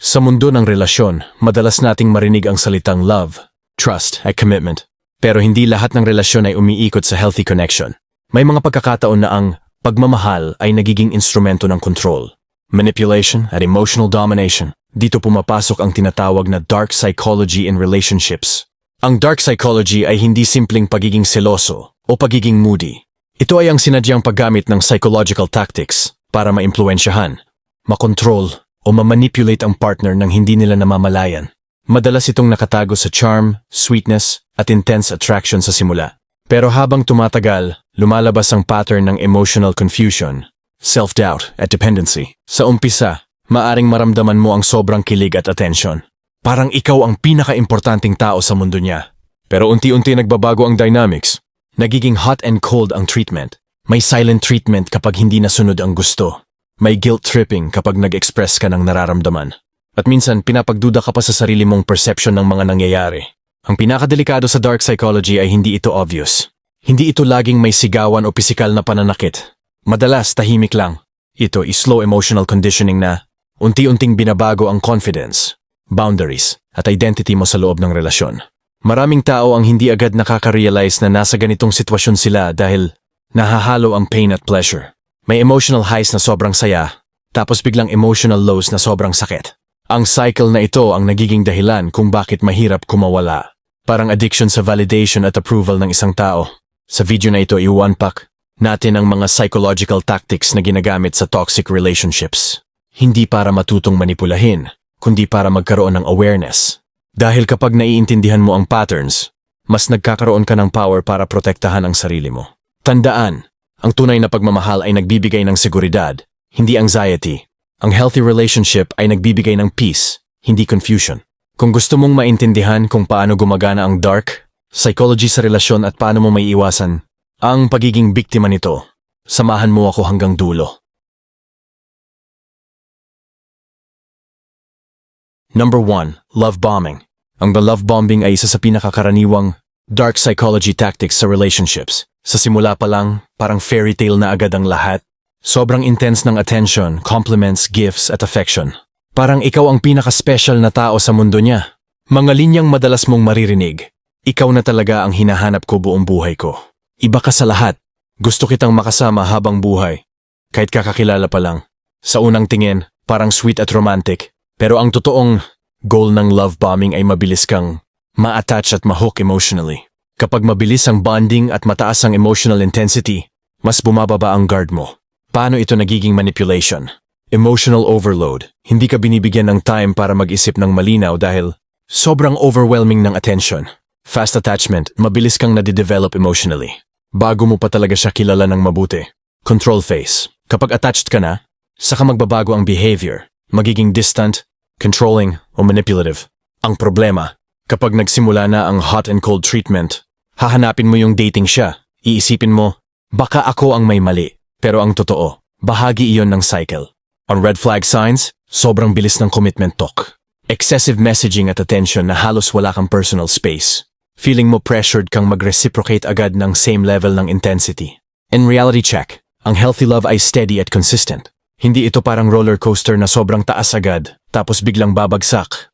Sa mundo ng relasyon, madalas nating marinig ang salitang love, trust, at commitment. Pero hindi lahat ng relasyon ay umiikot sa healthy connection. May mga pagkakataon na ang pagmamahal ay nagiging instrumento ng control, manipulation, at emotional domination. Dito pumapasok ang tinatawag na dark psychology in relationships. Ang dark psychology ay hindi simpleng pagiging seloso o pagiging moody. Ito ay ang sinadyang paggamit ng psychological tactics para maimpluwensyahan, makontrol, o mamanipulate ang partner nang hindi nila namamalayan. Madalas itong nakatago sa charm, sweetness, at intense attraction sa simula. Pero habang tumatagal, lumalabas ang pattern ng emotional confusion, self-doubt, at dependency. Sa umpisa, maaring maramdaman mo ang sobrang kilig at attention. Parang ikaw ang pinaka-importanting tao sa mundo niya. Pero unti-unti nagbabago ang dynamics. Nagiging hot and cold ang treatment. May silent treatment kapag hindi nasunod ang gusto. May guilt tripping kapag nag-express ka ng nararamdaman. At minsan, pinapagduda ka pa sa sarili mong perception ng mga nangyayari. Ang pinakadelikado sa dark psychology ay hindi ito obvious. Hindi ito laging may sigawan o pisikal na pananakit. Madalas, tahimik lang. Ito is slow emotional conditioning na unti-unting binabago ang confidence, boundaries, at identity mo sa loob ng relasyon. Maraming tao ang hindi agad nakaka-realize na nasa ganitong sitwasyon sila dahil nahahalo ang pain at pleasure. May emotional highs na sobrang saya, tapos biglang emotional lows na sobrang sakit. Ang cycle na ito ang nagiging dahilan kung bakit mahirap kumawala. Parang addiction sa validation at approval ng isang tao. Sa video na ito, i-unpack natin ang mga psychological tactics na ginagamit sa toxic relationships. Hindi para matutong manipulahin, kundi para magkaroon ng awareness. Dahil kapag naiintindihan mo ang patterns, mas nagkakaroon ka ng power para protektahan ang sarili mo. Tandaan, ang tunay na pagmamahal ay nagbibigay ng seguridad, hindi anxiety. Ang healthy relationship ay nagbibigay ng peace, hindi confusion. Kung gusto mong maintindihan kung paano gumagana ang dark psychology sa relasyon at paano mo maiiwasan ang pagiging biktima nito, samahan mo ako hanggang dulo. Number 1. Love bombing. Ang love bombing ay isa sa pinakakaraniwang dark psychology tactics sa relationships. Sa simula pa lang, parang fairy tale na agad ang lahat. Sobrang intense ng attention, compliments, gifts at affection. Parang ikaw ang pinaka-special na tao sa mundo niya. Mga linyang madalas mong maririnig. Ikaw na talaga ang hinahanap ko buong buhay ko. Iba ka sa lahat. Gusto kitang makasama habang buhay. Kahit kakakilala pa lang. Sa unang tingin, parang sweet at romantic. Pero ang totoong goal ng love bombing ay mabilis kang ma-attach at ma-hook emotionally. Kapag mabilis ang bonding at mataas ang emotional intensity, mas bumababa ang guard mo. Paano ito nagiging manipulation? Emotional overload. Hindi ka binibigyan ng time para mag-isip ng malinaw dahil sobrang overwhelming ng attention. Fast attachment. Mabilis kang nadidevelop emotionally. Bago mo pa talaga siya kilala ng mabuti. Control phase. Kapag attached ka na, saka magbabago ang behavior. Magiging distant, controlling, o manipulative. Ang problema, kapag nagsimula na ang hot and cold treatment, hahanapin mo yung dating siya. Iisipin mo, baka ako ang may mali. Pero ang totoo, bahagi iyon ng cycle. On red flag signs, sobrang bilis ng commitment talk. Excessive messaging at attention na halos wala kang personal space. Feeling mo pressured kang mag-reciprocate agad ng same level ng intensity. In reality check, ang healthy love ay steady at consistent. Hindi ito parang roller coaster na sobrang taas agad, tapos biglang babagsak.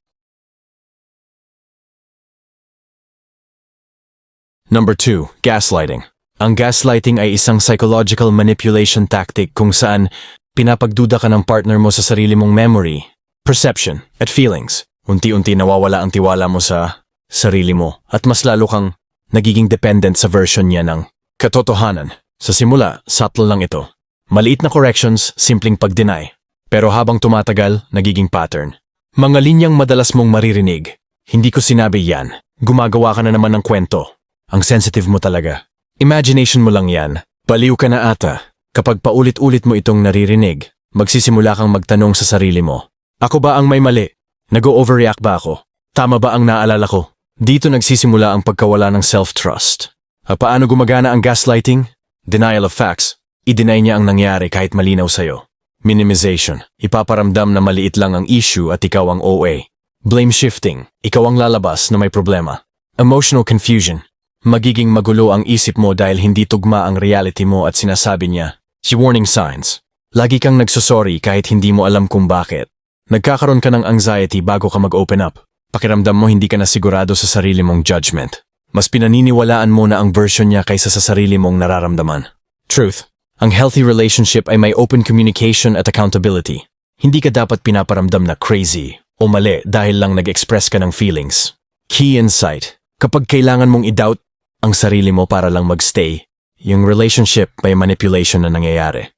Number 2. Gaslighting. Ang gaslighting ay isang psychological manipulation tactic kung saan pinapagduda ka ng partner mo sa sarili mong memory, perception, at feelings. Unti-unti nawawala ang tiwala mo sa sarili mo at mas lalo kang nagiging dependent sa version niya ng katotohanan. Sa simula, subtle lang ito. Maliit na corrections, simpleng pag-deny. Pero habang tumatagal, nagiging pattern. Mga linyang madalas mong maririnig. Hindi ko sinabi yan. Gumagawa ka na naman ng kwento. Ang sensitive mo talaga. Imagination mo lang yan. Baliw ka na ata. Kapag paulit-ulit mo itong naririnig, magsisimula kang magtanong sa sarili mo. Ako ba ang may mali? Nag-overreact ba ako? Tama ba ang naalala ko? Dito nagsisimula ang pagkawala ng self-trust. Paano gumagana ang gaslighting? Denial of facts. I-deny niya ang nangyari kahit malinaw sa'yo. Minimization. Ipaparamdam na maliit lang ang issue at ikaw ang OA. Blame shifting. Ikaw ang lalabas na may problema. Emotional confusion. Magiging magulo ang isip mo dahil hindi tugma ang reality mo at sinasabi niya. Warning signs. Lagi kang nagsusorry kahit hindi mo alam kung bakit. Nagkakaroon ka ng anxiety bago ka mag-open up. Pakiramdam mo hindi ka na sigurado sa sarili mong judgment. Mas pinaniniwalaan mo na ang version niya kaysa sa sarili mong nararamdaman. Truth. Ang healthy relationship ay may open communication at accountability. Hindi ka dapat pinaparamdam na crazy o mali dahil lang nag-express ka ng feelings. Key insight. Kapag kailangan mong i-doubt ang sarili mo para lang magstay, yung relationship may manipulation na nangyayari.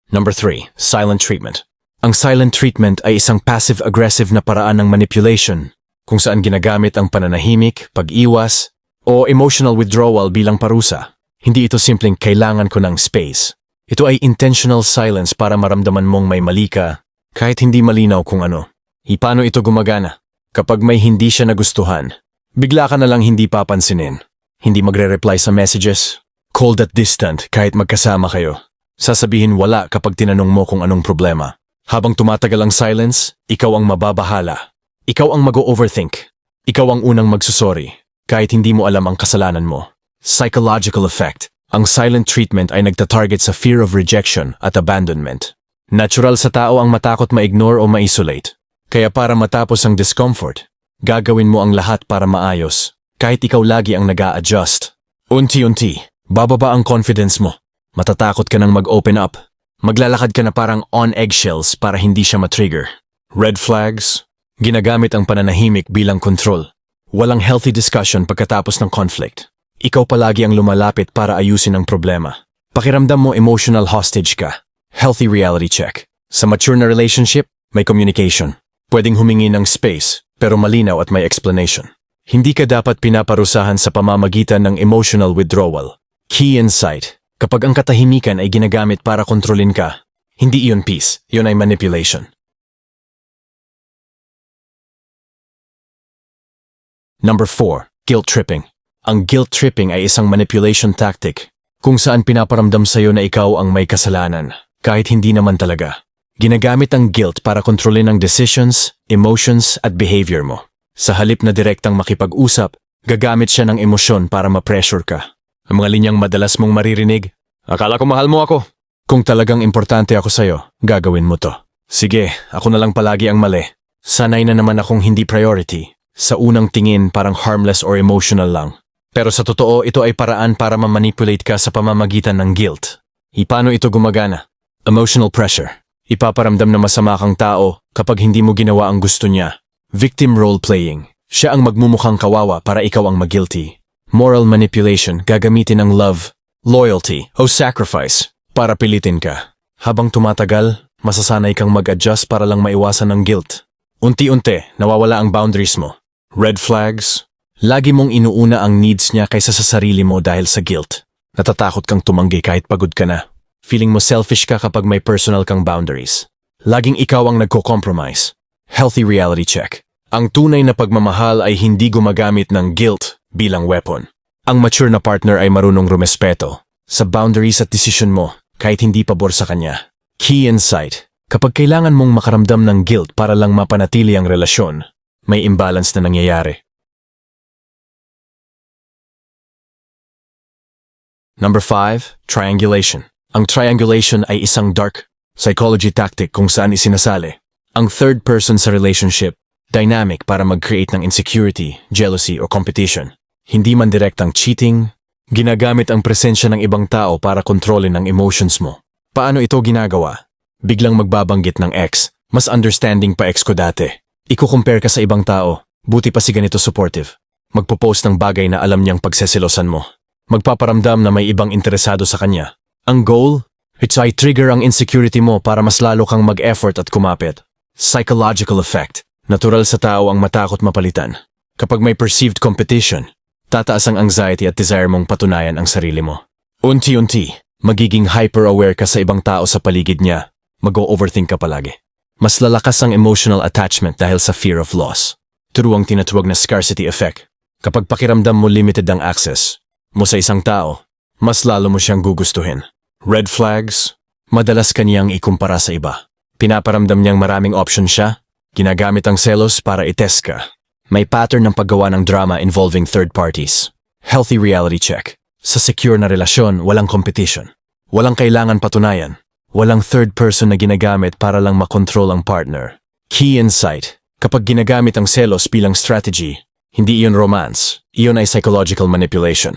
Number 3. Silent treatment. Ang silent treatment ay isang passive-aggressive na paraan ng manipulation kung saan ginagamit ang pananahimik, pag-iwas, o emotional withdrawal bilang parusa. Hindi ito simpleng kailangan ko ng space. Ito ay intentional silence para maramdaman mong may mali ka kahit hindi malinaw kung ano. Paano ito gumagana? Kapag may hindi siya nagustuhan, bigla ka na lang hindi papansinin. Hindi magre-reply sa messages. Cold at distant kahit magkasama kayo. Sasabihin wala kapag tinanong mo kung anong problema. Habang tumatagal ang silence, ikaw ang mababahala. Ikaw ang mag-overthink. Ikaw ang unang magsusorry, kahit hindi mo alam ang kasalanan mo. Psychological effect. Ang silent treatment ay nagtatarget sa fear of rejection at abandonment. Natural sa tao ang matakot ma-ignore o ma-isolate. Kaya para matapos ang discomfort, gagawin mo ang lahat para maayos, kahit ikaw lagi ang nag-a-adjust. Unti-unti, bababa ang confidence mo. Matatakot ka nang mag-open up. Maglalakad ka na parang on eggshells para hindi siya matrigger. Red flags. Ginagamit ang pananahimik bilang control. Walang healthy discussion pagkatapos ng conflict. Ikaw palagi ang lumalapit para ayusin ang problema. Pakiramdam mo emotional hostage ka. Healthy reality check. Sa mature na relationship, may communication. Pwedeng humingi ng space, pero malinaw at may explanation. Hindi ka dapat pinaparusahan sa pamamagitan ng emotional withdrawal. Key insight. Kapag ang katahimikan ay ginagamit para kontrolin ka, hindi iyon peace, iyon ay manipulation. Number 4. Guilt tripping. Ang guilt tripping ay isang manipulation tactic kung saan pinaparamdam sa'yo na ikaw ang may kasalanan, kahit hindi naman talaga. Ginagamit ang guilt para kontrolin ang decisions, emotions at behavior mo. Sa halip na direktang makipag-usap, gagamit siya ng emosyon para ma-pressure ka. Ang mga linyang madalas mong maririnig, akala ko mahal mo ako. Kung talagang importante ako sa'yo, gagawin mo to. Sige, ako na lang palagi ang mali. Sanay na naman akong hindi priority. Sa unang tingin parang harmless or emotional lang. Pero sa totoo, ito ay paraan para ma-manipulate ka sa pamamagitan ng guilt. Paano ito gumagana? Emotional pressure. Ipaparamdam na masama kang tao kapag hindi mo ginawa ang gusto niya. Victim role-playing. Siya ang magmumukhang kawawa para ikaw ang mag-guilty. Moral manipulation, gagamitin ng love, loyalty, o sacrifice para pilitin ka. Habang tumatagal, masasanay kang mag-adjust para lang maiwasan ng guilt. Unti-unti, nawawala ang boundaries mo. Red flags. Lagi mong inuuna ang needs niya kaysa sa sarili mo dahil sa guilt. Natatakot kang tumanggi kahit pagod ka na. Feeling mo selfish ka kapag may personal kang boundaries. Laging ikaw ang nagko-compromise. Healthy reality check. Ang tunay na pagmamahal ay hindi gumagamit ng guilt bilang weapon. Ang mature na partner ay marunong rumespeto sa boundaries at desisyon mo kahit hindi pabor sa kanya. Key insight. Kapag kailangan mong makaramdam ng guilt para lang mapanatili ang relasyon, may imbalance na nangyayari. Number 5. Triangulation. Ang triangulation ay isang dark psychology tactic kung saan isinasali ang third person sa relationship, dynamic para mag-create ng insecurity, jealousy o competition. Hindi man direktang cheating, ginagamit ang presensya ng ibang tao para kontrolin ang emotions mo. Paano ito ginagawa? Biglang magbabanggit ng ex, mas understanding pa ex ko dati. Iko-compare ka sa ibang tao, buti pa si ganito supportive. Magpo-post ng bagay na alam niyang pagseselosan mo. Magpaparamdam na may ibang interesado sa kanya. Ang goal? It's ay trigger ang insecurity mo para mas lalo kang mag-effort at kumapit. Psychological effect. Natural sa tao ang matakot mapalitan. Kapag may perceived competition, tataas ang anxiety at desire mong patunayan ang sarili mo. Unti-unti, magiging hyper-aware ka sa ibang tao sa paligid niya. Mag-o-overthink ka palagi. Mas lalakas ang emotional attachment dahil sa fear of loss. Turuang tinatawag na scarcity effect. Kapag pakiramdam mo limited ang access mo sa isang tao, mas lalo mo siyang gugustuhin. Red flags, madalas kaniyang ikumpara sa iba. Pinaparamdam niyang maraming option siya, ginagamit ang selos para itest ka. May pattern ng paggawa ng drama involving third parties. Healthy reality check. Sa secure na relasyon, walang competition. Walang kailangan patunayan. Walang third person na ginagamit para lang makontrol ang partner. Key insight. Kapag ginagamit ang selos bilang strategy, hindi iyon romance. Iyon ay psychological manipulation.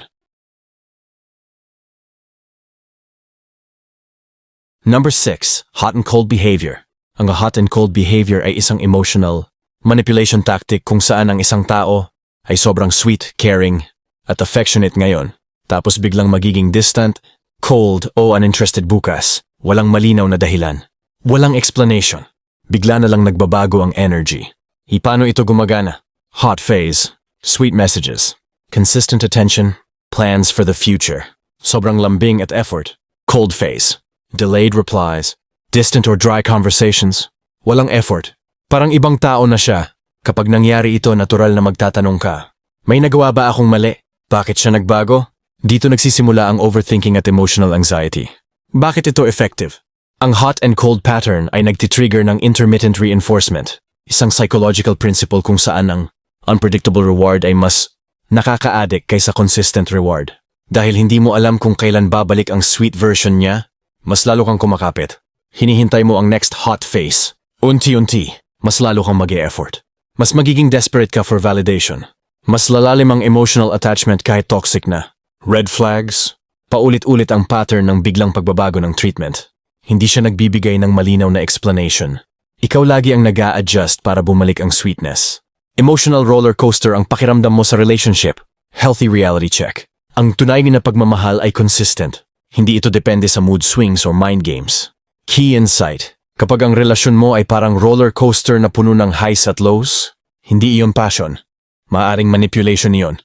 Number 6. Hot and cold behavior. Ang hot and cold behavior ay isang emotional manipulation tactic kung saan ang isang tao ay sobrang sweet, caring, at affectionate ngayon. Tapos biglang magiging distant, cold o uninterested bukas. Walang malinaw na dahilan. Walang explanation. Bigla na lang nagbabago ang energy. Paano ito gumagana? Hot phase. Sweet messages. Consistent attention. Plans for the future. Sobrang lambing at effort. Cold phase. Delayed replies. Distant or dry conversations. Walang effort. Parang ibang tao na siya. Kapag nangyari ito, natural na magtatanong ka. May nagawa ba akong mali? Bakit siya nagbago? Dito nagsisimula ang overthinking at emotional anxiety. Bakit ito effective? Ang hot and cold pattern ay nagtitrigger ng intermittent reinforcement. Isang psychological principle kung saan ang unpredictable reward ay mas nakaka-addict kaysa consistent reward. Dahil hindi mo alam kung kailan babalik ang sweet version niya, mas lalo kang kumakapit. Hinihintay mo ang next hot phase. Unti-unti, mas lalo kang mag-e-effort. Mas magiging desperate ka for validation. Mas lalalim ang emotional attachment kahit toxic na. Red flags. Paulit-ulit ang pattern ng biglang pagbabago ng treatment. Hindi siya nagbibigay ng malinaw na explanation. Ikaw lagi ang nag-a-adjust para bumalik ang sweetness. Emotional roller coaster ang pakiramdam mo sa relationship. Healthy reality check. Ang tunay na pagmamahal ay consistent. Hindi ito depende sa mood swings or mind games. Key insight. Kapag ang relasyon mo ay parang roller coaster na puno ng highs at lows, hindi iyon passion. Maaring manipulation iyon.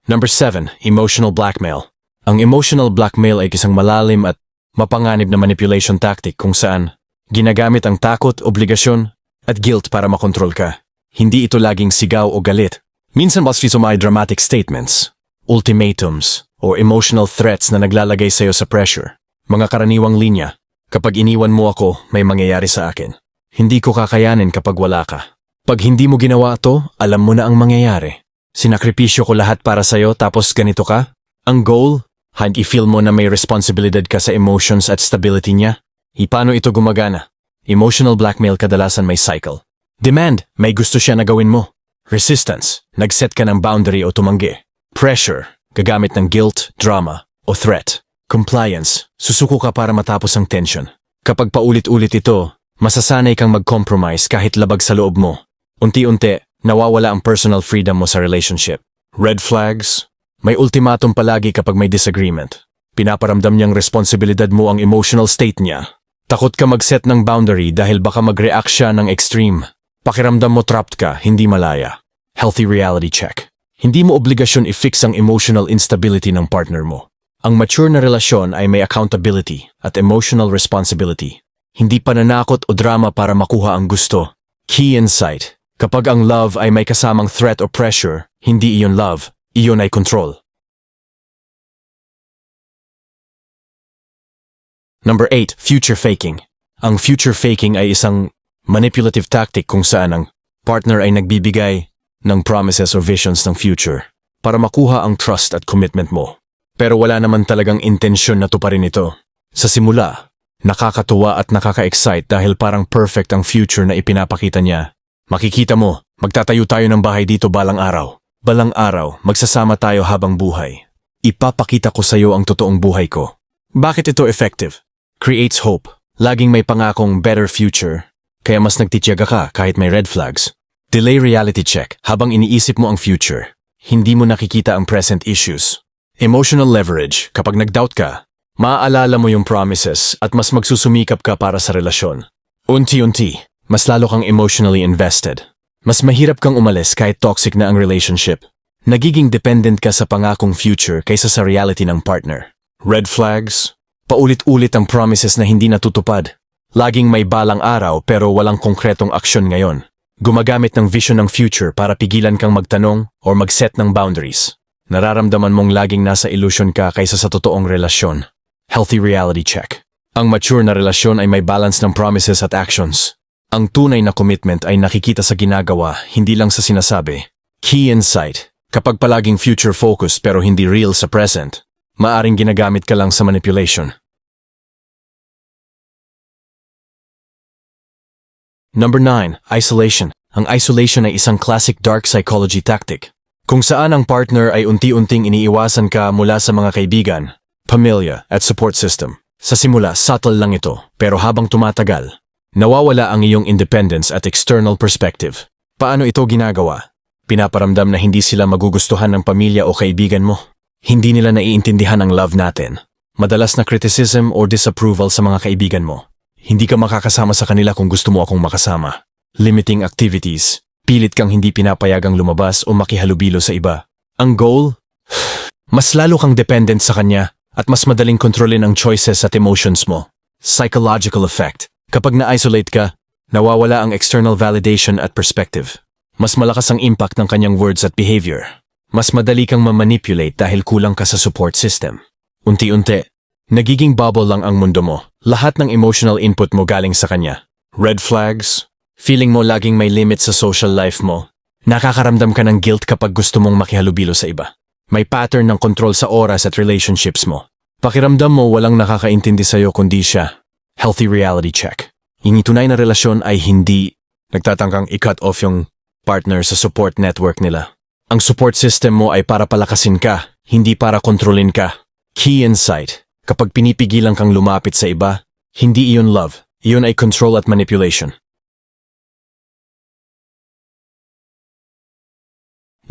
Number 7. Emotional blackmail. Ang emotional blackmail ay isang malalim at mapanganib na manipulation tactic kung saan ginagamit ang takot, obligasyon, at guilt para makontrol ka. Hindi ito laging sigaw o galit. Minsan mas ito may dramatic statements, ultimatums, o emotional threats na naglalagay sa'yo sa pressure. Mga karaniwang linya. Kapag iniwan mo ako, may mangyayari sa akin. Hindi ko kakayanin kapag wala ka. Pag hindi mo ginawa ito, alam mo na ang mangyayari. Sinakripisyo ko lahat para sa'yo tapos ganito ka? Ang goal? I-feel mo na may responsibilidad ka sa emotions at stability niya? Paano ito gumagana? Emotional blackmail kadalasan may cycle. Demand, may gusto siya na gawin mo. Resistance, nag-set ka ng boundary o tumanggi. Pressure, gagamit ng guilt, drama, o threat. Compliance, susuko ka para matapos ang tension. Kapag paulit-ulit ito, masasanay kang mag-compromise kahit labag sa loob mo. Unti-unti, nawawala ang personal freedom mo sa relationship. Red flags, may ultimatum palagi kapag may disagreement. Pinaparamdam niyang responsibilidad mo ang emotional state niya. Takot ka mag-set ng boundary dahil baka mag-react siya ng extreme. Pakiramdam mo trapped ka, hindi malaya. Healthy reality check. Hindi mo obligasyon i-fix ang emotional instability ng partner mo. Ang mature na relasyon ay may accountability at emotional responsibility. Hindi pananakot o drama para makuha ang gusto. Key insight. Kapag ang love ay may kasamang threat o pressure, hindi iyon love, iyon ay control. Number 8. Future faking. Ang future faking ay isang manipulative tactic kung saan ang partner ay nagbibigay ng promises or visions ng future para makuha ang trust at commitment mo. Pero wala naman talagang intensyon na tuparin ito. Sa simula, nakakatuwa at nakaka-excite dahil parang perfect ang future na ipinapakita niya. Makikita mo, magtatayo tayo ng bahay dito balang araw. Balang araw, magsasama tayo habang buhay. Ipapakita ko sa iyo ang totoong buhay ko. Bakit ito effective? Creates hope. Laging may pangakong better future. Kaya mas nagtitiyaga ka kahit may red flags. Delay reality check habang iniisip mo ang future. Hindi mo nakikita ang present issues. Emotional leverage. Kapag nag-doubt ka, maaalala mo yung promises at mas magsusumikap ka para sa relasyon. Unti-unti, mas lalo kang emotionally invested. Mas mahirap kang umalis kahit toxic na ang relationship. Nagiging dependent ka sa pangakong future kaysa sa reality ng partner. Red flags. Paulit-ulit ang promises na hindi natutupad. Laging may balang araw pero walang konkretong aksyon ngayon. Gumagamit ng vision ng future para pigilan kang magtanong or mag-set ng boundaries. Nararamdaman mong laging nasa illusion ka kaysa sa totoong relasyon. Healthy reality check. Ang mature na relasyon ay may balance ng promises at actions. Ang tunay na commitment ay nakikita sa ginagawa, hindi lang sa sinasabi. Key insight. Kapag palaging future-focused pero hindi real sa present, maaring ginagamit ka lang sa manipulation. Number 9. Isolation. Ang isolation ay isang classic dark psychology tactic, kung saan ang partner ay unti-unting iniiwasan ka mula sa mga kaibigan, pamilya at support system. Sa simula, subtle lang ito, pero habang tumatagal, nawawala ang iyong independence at external perspective. Paano ito ginagawa? Pinaparamdam na hindi sila magugustuhan ng pamilya o kaibigan mo. Hindi nila naiintindihan ang love natin. Madalas na criticism or disapproval sa mga kaibigan mo. Hindi ka makakasama sa kanila kung gusto mo akong makasama. Limiting activities. Pilit kang hindi pinapayagang lumabas o makihalubilo sa iba. Ang goal? Mas lalo kang dependent sa kanya at mas madaling kontrolin ang choices at emotions mo. Psychological effect. Kapag na-isolate ka, nawawala ang external validation at perspective. Mas malakas ang impact ng kanyang words at behavior. Mas madali kang mamanipulate dahil kulang ka sa support system. Unti-unti, nagiging bubble lang ang mundo mo. Lahat ng emotional input mo galing sa kanya. Red flags, feeling mo laging may limit sa social life mo. Nakakaramdam ka ng guilt kapag gusto mong makihalubilo sa iba. May pattern ng control sa oras at relationships mo. Pakiramdam mo walang nakakaintindi sa'yo kundi siya. Healthy reality check. Yung tunay na relasyon ay hindi nagtatangkang i-cut off yung partner sa support network nila. Ang support system mo ay para palakasin ka, hindi para kontrolin ka. Key insight. Kapag pinipigilan kang lumapit sa iba, hindi iyon love. Iyon ay control at manipulation.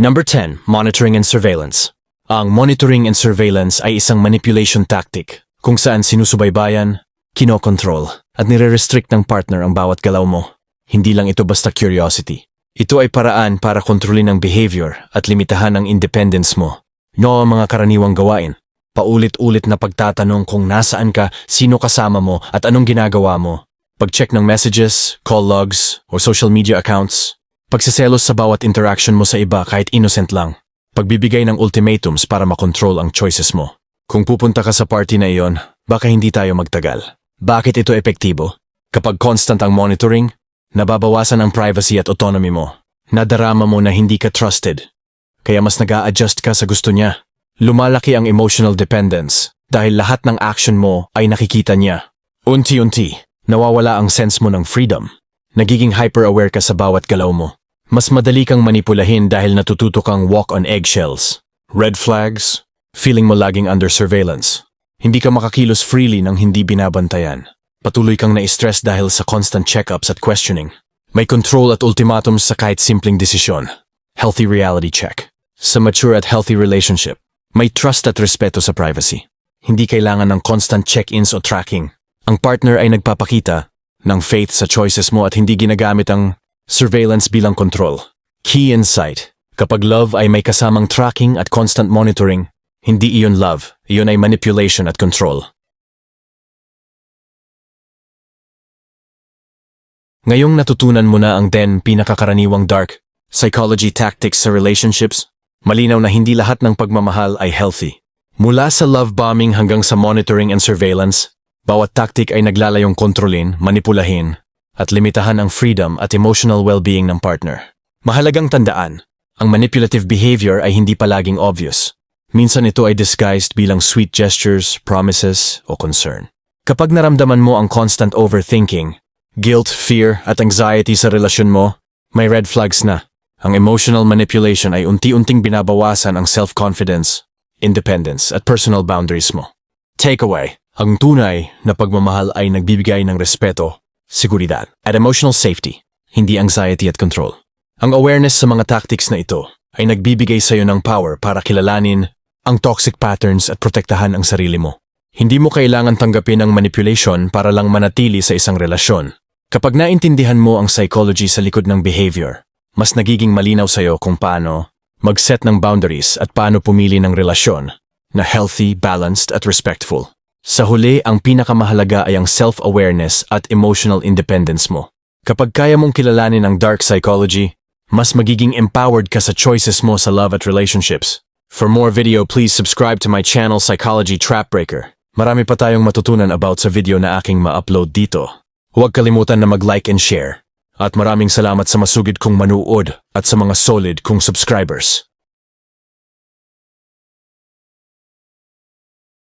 Number 10. Monitoring and surveillance. Ang monitoring and surveillance ay isang manipulation tactic kung saan sinusubaybayan, kinokontrol, at nire-restrict ng partner ang bawat galaw mo. Hindi lang ito basta curiosity. Ito ay paraan para kontrolin ang behavior at limitahan ang independence mo. No ang mga karaniwang gawain. Paulit-ulit na pagtatanong kung nasaan ka, sino kasama mo, at anong ginagawa mo. Pag-check ng messages, call logs, o social media accounts. Pagsiselos sa bawat interaction mo sa iba kahit innocent lang. Pagbibigay ng ultimatums para makontrol ang choices mo. Kung pupunta ka sa party na iyon, baka hindi tayo magtagal. Bakit ito epektibo? Kapag constant ang monitoring, nababawasan ang privacy at autonomy mo. Nadarama mo na hindi ka trusted. Kaya mas nag-a-adjust ka sa gusto niya. Lumalaki ang emotional dependence dahil lahat ng action mo ay nakikita niya. Unti-unti, nawawala ang sense mo ng freedom. Nagiging hyper-aware ka sa bawat galaw mo. Mas madali kang manipulahin dahil natututo kang walk on eggshells. Red flags, feeling mo laging under surveillance. Hindi ka makakilos freely nang hindi binabantayan. Patuloy kang na-stress dahil sa constant check-ups at questioning. May control at ultimatums sa kahit simpleng desisyon. Healthy reality check. Sa mature at healthy relationship, may trust at respeto sa privacy. Hindi kailangan ng constant check-ins o tracking. Ang partner ay nagpapakita ng faith sa choices mo at hindi ginagamit ang surveillance bilang control. Key insight. Kapag love ay may kasamang tracking at constant monitoring, hindi iyon love, iyon ay manipulation at control. Ngayong natutunan mo na ang 10 pinakakaraniwang dark psychology tactics sa relationships, malinaw na hindi lahat ng pagmamahal ay healthy. Mula sa love bombing hanggang sa monitoring and surveillance, bawat tactic ay naglalayong kontrolin, manipulahin, at limitahan ang freedom at emotional well-being ng partner. Mahalagang tandaan, ang manipulative behavior ay hindi palaging obvious. Minsan ito ay disguised bilang sweet gestures, promises, o concern. Kapag naramdaman mo ang constant overthinking, guilt, fear, at anxiety sa relasyon mo, may red flags na. Ang emotional manipulation ay unti-unting binabawasan ang self-confidence, independence, at personal boundaries mo. Takeaway, ang tunay na pagmamahal ay nagbibigay ng respeto, seguridad, at emotional safety, hindi anxiety at control. Ang awareness sa mga tactics na ito ay nagbibigay sa iyo ng power para kilalanin ang toxic patterns at protektahan ang sarili mo. Hindi mo kailangan tanggapin ang manipulation para lang manatili sa isang relasyon. Kapag naintindihan mo ang psychology sa likod ng behavior, mas nagiging malinaw sa iyo kung paano mag-set ng boundaries at paano pumili ng relasyon na healthy, balanced, at respectful. Sa huli, ang pinakamahalaga ay ang self-awareness at emotional independence mo. Kapag kaya mong kilalanin ang dark psychology, mas magiging empowered ka sa choices mo sa love at relationships. For more video, please subscribe to my channel Psychology Trapbreaker. Marami pa tayong matutunan about sa video na aking ma-upload dito. Huwag kalimutan na mag-like and share. At maraming salamat sa masugid kong manuod at sa mga solid kong subscribers.